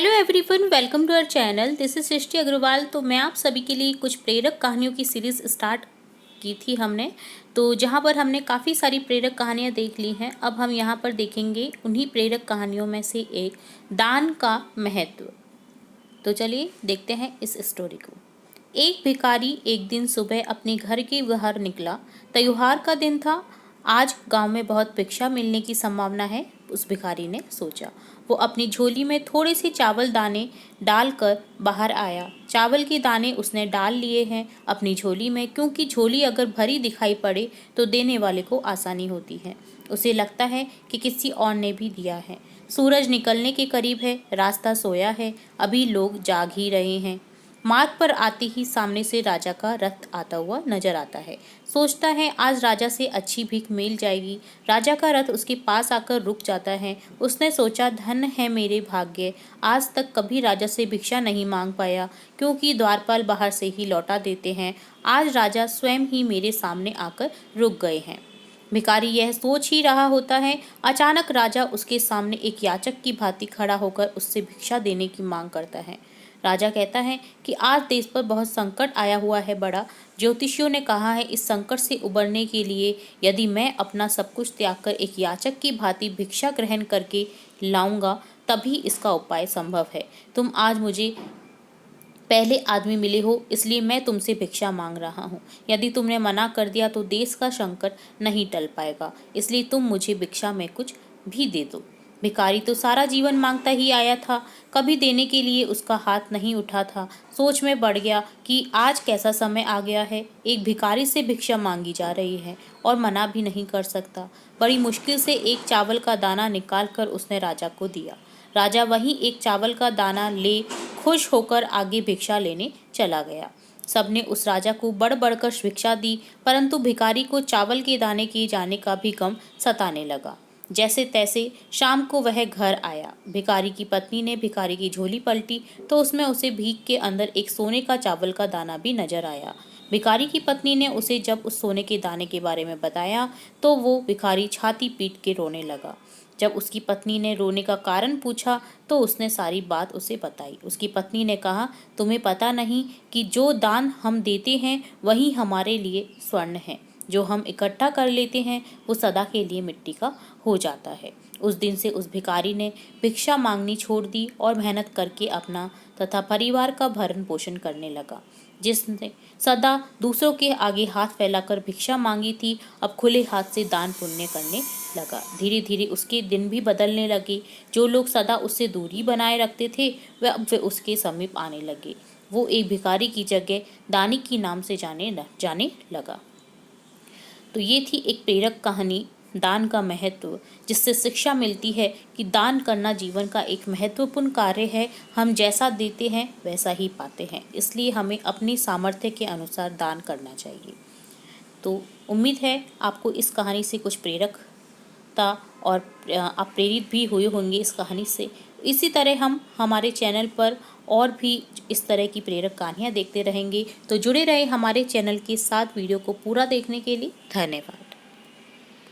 Hello everyone, welcome to our channel. This is Srishti Agarwal. तो मैं आप सभी के लिए कुछ प्रेरक कहानियों की सीरीज़ स्टार्ट की थी हमने, तो जहाँ पर हमने काफ़ी सारी प्रेरक कहानियाँ देख ली हैं। अब हम यहाँ पर देखेंगे उन्हीं प्रेरक कहानियों में से एक, दान का महत्व। तो चलिए देखते हैं इस स्टोरी को। एक भिखारी एक दिन सुबह अपने घर के बाहर निकला। त्योहार का दिन था। आज गांव में बहुत भिक्षा मिलने की संभावना है, उस भिखारी ने सोचा। वो अपनी झोली में थोड़े से चावल दाने डालकर बाहर आया। चावल के दाने उसने डाल लिए हैं अपनी झोली में, क्योंकि झोली अगर भरी दिखाई पड़े तो देने वाले को आसानी होती है। उसे लगता है कि किसी और ने भी दिया है। सूरज निकलने के करीब है, रास्ता सोया है, अभी लोग जाग ही रहे हैं। मार्ग पर आते ही सामने से राजा का रथ आता हुआ नजर आता है। सोचता है आज राजा से अच्छी भीख मिल जाएगी। राजा का रथ उसके पास आकर रुक जाता है। उसने सोचा, धन है मेरे भाग्य, आज तक कभी राजा से भिक्षा नहीं मांग पाया, क्योंकि द्वारपाल बाहर से ही लौटा देते हैं। आज राजा स्वयं ही मेरे सामने आकर रुक गए हैं। भिखारी यह सोच ही रहा होता है, अचानक राजा उसके सामने एक याचक की भांति खड़ा होकर उससे भिक्षा देने की मांग करता है। राजा कहता है कि आज देश पर बहुत संकट आया हुआ है बड़ा। ज्योतिषियों ने कहा है इस संकट से उबरने के लिए यदि मैं अपना सब कुछ त्याग कर एक याचक की भांति भिक्षा ग्रहण करके लाऊंगा, तभी इसका उपाय संभव है। तुम आज मुझे पहले आदमी मिले हो, इसलिए मैं तुमसे भिक्षा मांग रहा हूँ। यदि तुमने मना कर दिया तो देश का संकट नहीं टल पाएगा, इसलिए तुम मुझे भिक्षा में कुछ भी दे दो। भिखारी तो सारा जीवन मांगता ही आया था, कभी देने के लिए उसका हाथ नहीं उठा था। सोच में पड़ गया कि आज कैसा समय आ गया है, एक भिखारी से भिक्षा मांगी जा रही है और मना भी नहीं कर सकता। बड़ी मुश्किल से एक चावल का दाना निकाल कर उसने राजा को दिया। राजा वही एक चावल का दाना ले खुश होकर आगे भिक्षा लेने चला गया। सबने उस राजा को बढ़ बढ़कर भिक्षा दी, परंतु भिखारी को चावल के दाने किए जाने का भी गम सताने लगा। जैसे तैसे शाम को वह घर आया। भिखारी की पत्नी ने भिखारी की झोली पलटी तो उसमें उसे भीख के अंदर एक सोने का चावल का दाना भी नजर आया। भिखारी की पत्नी ने उसे जब उस सोने के दाने के बारे में बताया तो वो भिखारी छाती पीट के रोने लगा। जब उसकी पत्नी ने रोने का कारण पूछा तो उसने सारी बात उसे बताई। उसकी पत्नी ने कहा, तुम्हें पता नहीं कि जो दान हम देते हैं वही हमारे लिए स्वर्ण है, जो हम इकट्ठा कर लेते हैं वो सदा के लिए मिट्टी का हो जाता है। उस दिन से उस भिखारी ने भिक्षा मांगनी छोड़ दी और मेहनत करके अपना तथा परिवार का भरण पोषण करने लगा। जिसने सदा दूसरों के आगे हाथ फैलाकर भिक्षा मांगी थी, अब खुले हाथ से दान पुण्य करने लगा। धीरे धीरे उसके दिन भी बदलने लगे। जो लोग सदा उससे दूरी बनाए रखते थे वह अब वे उसके समीप आने लगे। वो एक भिखारी की जगह दानी के नाम से जाने लगा। तो ये थी एक प्रेरक कहानी, दान का महत्व, जिससे शिक्षा मिलती है कि दान करना जीवन का एक महत्वपूर्ण कार्य है। हम जैसा देते हैं वैसा ही पाते हैं, इसलिए हमें अपनी सामर्थ्य के अनुसार दान करना चाहिए। तो उम्मीद है आपको इस कहानी से कुछ प्रेरकता और आप प्रेरित भी हुए होंगे इस कहानी से। इसी तरह हम हमारे चैनल पर और भी इस तरह की प्रेरक कहानियाँ देखते रहेंगे। तो जुड़े रहे हमारे चैनल के साथ। वीडियो को पूरा देखने के लिए धन्यवाद।